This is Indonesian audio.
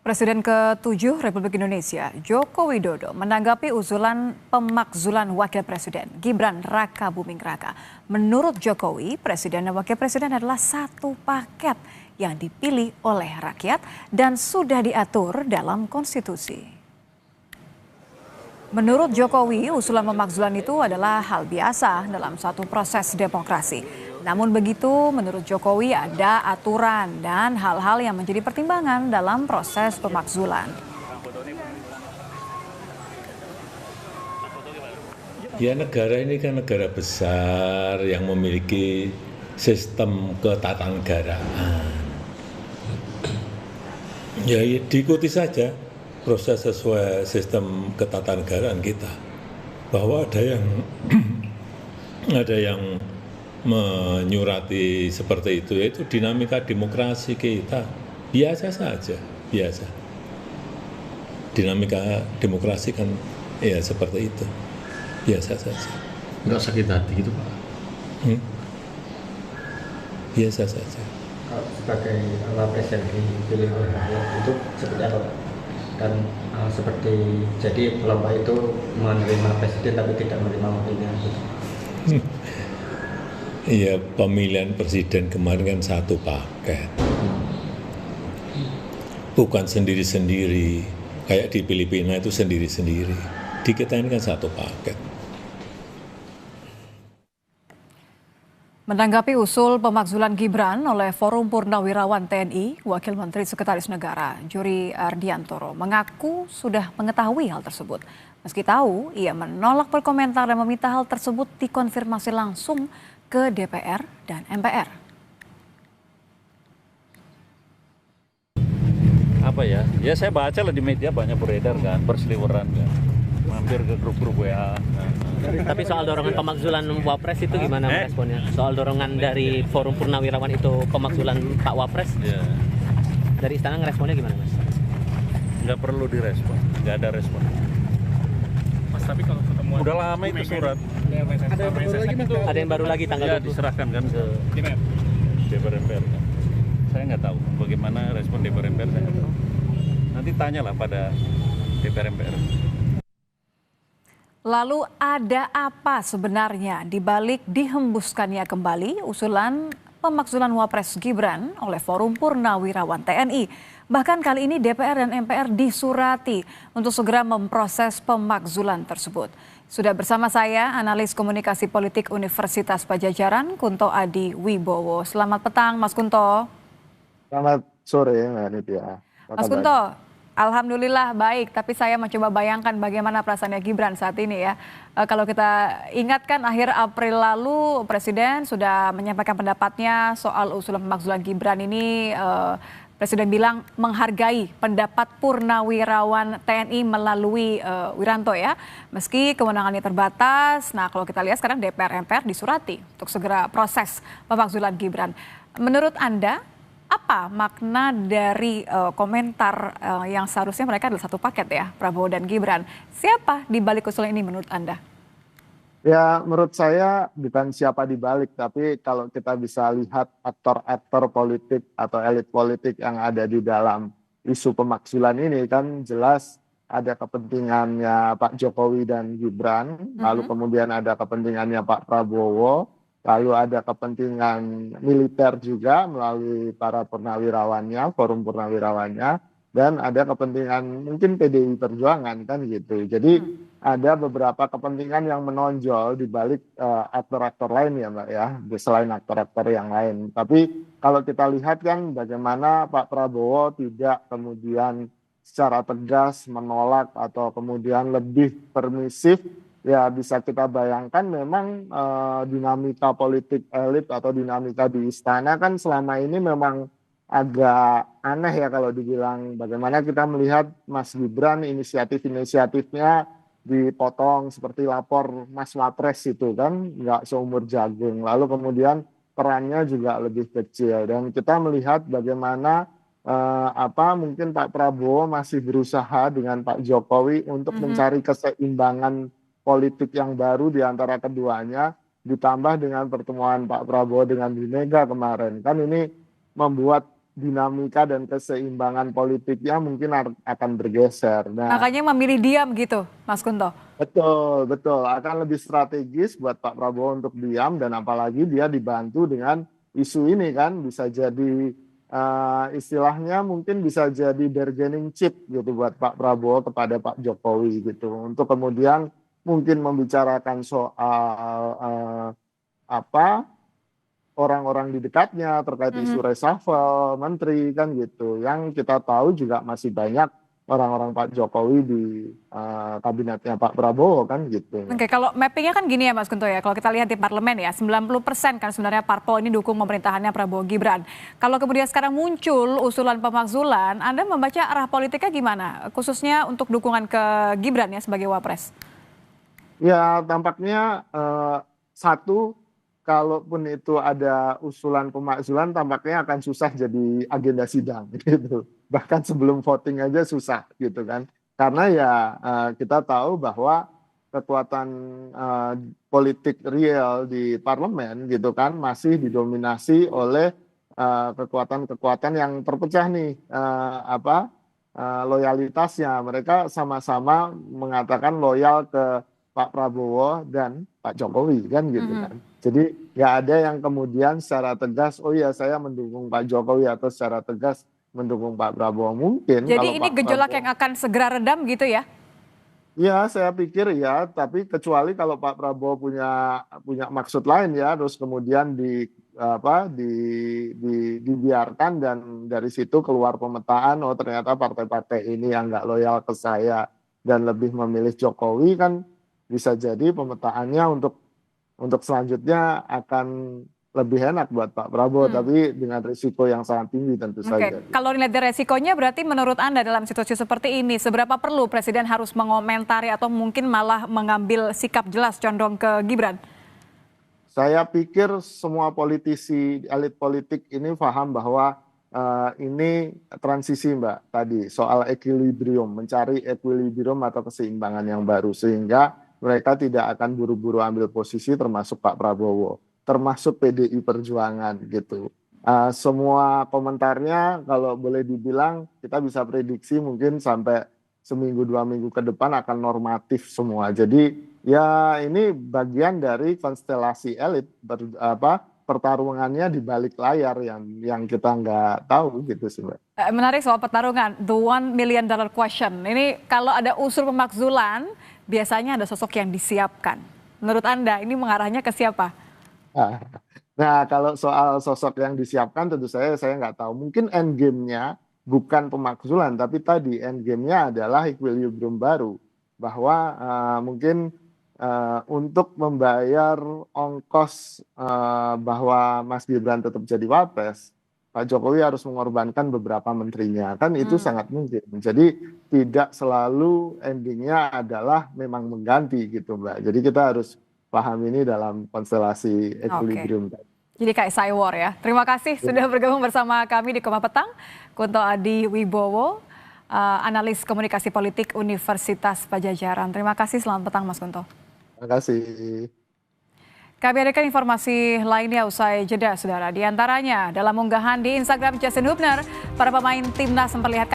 Presiden ke-7 Republik Indonesia, Joko Widodo, menanggapi usulan pemakzulan Wakil Presiden Gibran Raka Buming Raka. Menurut Jokowi, Presiden dan Wakil Presiden adalah satu paket yang dipilih oleh rakyat dan sudah diatur dalam konstitusi. Menurut Jokowi, usulan pemakzulan itu adalah hal biasa dalam satu proses demokrasi. Namun begitu, menurut Jokowi ada aturan dan hal-hal yang menjadi pertimbangan dalam proses pemakzulan. Ya, negara ini kan negara besar yang memiliki sistem ketatanegaraan. Ya, diikuti saja proses sesuai sistem ketatanegaraan kita. Bahwa ada yang menyurati seperti itu, yaitu dinamika demokrasi kita. Biasa saja, biasa. Dinamika demokrasi kan ya seperti itu. Biasa saja. Nggak sakit hati gitu, Pak? Biasa saja. Kalau sebagai wapres yang dipilih oleh rakyat itu seperti apa, Pak? Dan seperti jadi kelompok itu menerima presiden tapi tidak menerima wakilnya gitu. Iya, pemilihan presiden kemarin kan satu paket. Bukan sendiri-sendiri, kayak di Filipina itu sendiri-sendiri. Di kita ini kan satu paket. Menanggapi usul pemakzulan Gibran oleh Forum Purnawirawan TNI, Wakil Menteri Sekretaris Negara Juri Ardiantoro mengaku sudah mengetahui hal tersebut. Meski tahu, ia menolak berkomentar dan meminta hal tersebut dikonfirmasi langsung ke DPR dan MPR. Apa ya? Ya saya baca lah di media banyak beredar kan, berseliweran kan. Mampir ke grup-grup WA. Tapi soal dorongan pemakzulan Wapres itu gimana responnya? Soal dorongan dari Forum Purnawirawan itu pemakzulan Pak Wapres? Ya. Dari istana ngeresponnya gimana, Mas? Nggak perlu direspon, nggak ada respon. Mas, tapi kalau ketemu udah lama itu surat. Ada yang baru lagi tanggal Ya 20. diserahkan kan ke DPR MPR kan. Saya nggak tahu bagaimana respon DPR MPR, saya nggak tahu. Nanti tanyalah pada DPR MPR. Lalu ada apa sebenarnya di balik dihembuskannya kembali usulan pemakzulan Wapres Gibran oleh Forum Purnawirawan TNI? Bahkan kali ini DPR dan MPR disurati untuk segera memproses pemakzulan tersebut. Sudah bersama saya analis komunikasi politik Universitas Padjadjaran, Kunto Adi Wibowo. Selamat petang, Mas Kunto. Selamat sore, Mbak Nitya. Mas Kunto, alhamdulillah baik, tapi saya mencoba bayangkan bagaimana perasaannya Gibran saat ini ya. Kalau kita ingatkan akhir April lalu Presiden sudah menyampaikan pendapatnya soal usulan pemakzulan Gibran ini. Presiden bilang menghargai pendapat Purnawirawan TNI melalui Wiranto ya. Meski kewenangannya terbatas, nah kalau kita lihat sekarang DPR MPR disurati untuk segera proses pemakzulan Gibran. Menurut Anda, apa makna dari komentar yang seharusnya mereka adalah satu paket ya, Prabowo dan Gibran? Siapa di balik usulan ini menurut Anda? Ya, menurut saya bukan siapa di balik, tapi kalau kita bisa lihat aktor-aktor politik atau elit politik yang ada di dalam isu pemakzulan ini kan jelas ada kepentingannya Pak Jokowi dan Gibran, lalu kemudian ada kepentingannya Pak Prabowo, lalu ada kepentingan militer juga melalui para purnawirawannya, forum purnawirawannya, dan ada kepentingan mungkin PDI Perjuangan kan gitu. Jadi ada beberapa kepentingan yang menonjol di balik aktor-aktor lain ya Mbak ya, selain aktor-aktor yang lain. Tapi kalau kita lihat kan bagaimana Pak Prabowo tidak kemudian secara tegas menolak atau kemudian lebih permisif, ya bisa kita bayangkan memang dinamika politik elit atau dinamika di istana kan selama ini memang agak aneh ya kalau dibilang bagaimana kita melihat Mas Gibran inisiatif-inisiatifnya dipotong seperti lapor Mas Wapres itu kan nggak seumur jagung, lalu kemudian perannya juga lebih kecil dan kita melihat bagaimana mungkin Pak Prabowo masih berusaha dengan Pak Jokowi untuk mencari keseimbangan politik yang baru di antara keduanya, ditambah dengan pertemuan Pak Prabowo dengan Bu Mega kemarin kan ini membuat dinamika dan keseimbangan politiknya mungkin akan bergeser. Nah, Makanya memilih diam gitu, Mas Kunto. betul, betul. Akan lebih strategis buat Pak Prabowo untuk diam dan apalagi dia dibantu dengan isu ini kan bisa jadi istilahnya mungkin bisa jadi bargaining chip gitu buat Pak Prabowo kepada Pak Jokowi gitu untuk kemudian mungkin membicarakan soal apa orang-orang di dekatnya terkait isu reshuffle menteri kan gitu yang kita tahu juga masih banyak orang-orang Pak Jokowi di kabinetnya Pak Prabowo kan gitu. Oke, kalau mappingnya kan gini ya Mas Kunto ya, kalau kita lihat di parlemen ya, 90% kan sebenarnya parpol ini dukung pemerintahannya Prabowo Gibran. Kalau kemudian sekarang muncul usulan pemakzulan, Anda membaca arah politiknya gimana? Khususnya untuk dukungan ke Gibran ya sebagai Wapres. Ya tampaknya satu, kalaupun itu ada usulan pemakzulan tampaknya akan susah jadi agenda sidang gitu. Bahkan sebelum voting aja susah gitu kan. Karena ya kita tahu bahwa kekuatan politik real di parlemen gitu kan masih didominasi oleh kekuatan-kekuatan yang terpecah nih loyalitasnya. Mereka sama-sama mengatakan loyal ke Pak Prabowo dan Pak Jokowi kan gitu kan. Jadi nggak ada yang kemudian secara tegas, oh ya saya mendukung Pak Jokowi atau secara tegas mendukung Pak Prabowo mungkin. Jadi kalau ini Pak gejolak Prabowo, yang akan segera redam gitu ya? ya saya pikir ya, tapi kecuali kalau Pak Prabowo punya maksud lain ya, terus kemudian dibiarkan dan dari situ keluar pemetaan, oh ternyata partai-partai ini yang nggak loyal ke saya dan lebih memilih Jokowi kan bisa jadi pemetaannya untuk selanjutnya akan lebih enak buat Pak Prabowo, tapi dengan risiko yang sangat tinggi tentu saja. Kalau dilihat dari resikonya berarti menurut Anda dalam situasi seperti ini, seberapa perlu Presiden harus mengomentari atau mungkin malah mengambil sikap jelas condong ke Gibran? Saya pikir semua politisi, elit politik ini paham bahwa ini transisi Mbak tadi, soal equilibrium, mencari equilibrium atau keseimbangan yang baru, sehingga mereka tidak akan buru-buru ambil posisi termasuk Pak Prabowo, termasuk PDI Perjuangan gitu. Semua komentarnya kalau boleh dibilang kita bisa prediksi mungkin sampai seminggu 2 minggu ke depan akan normatif semua. Jadi ya ini bagian dari konstelasi elit pertarungannya di balik layar yang kita nggak tahu gitu sih Mbak. Menarik soal pertarungan, the $1 million question. Ini kalau ada unsur pemakzulan, biasanya ada sosok yang disiapkan. Menurut Anda ini mengarahnya ke siapa? Nah kalau soal sosok yang disiapkan tentu saya nggak tahu. Mungkin end game-nya bukan pemakzulan, tapi tadi end game-nya adalah equilibrium baru. Bahwa mungkin untuk membayar ongkos bahwa Mas Gibran tetap jadi Wapres, Pak Jokowi harus mengorbankan beberapa menterinya, kan itu sangat mungkin. Jadi tidak selalu endingnya adalah memang mengganti gitu Mbak. Jadi kita harus paham ini dalam konstelasi equilibrium. Jadi kayak Cywar ya. Terima kasih sudah bergabung bersama kami di Koma Petang. Kunto Adi Wibowo, analis komunikasi politik Universitas Padjadjaran. Terima kasih, selamat petang Mas Kunto. Terima kasih. Kami hadirkan informasi lainnya usai jeda, saudara. Di antaranya dalam unggahan di Instagram Justin Hubner, para pemain timnas memperlihatkan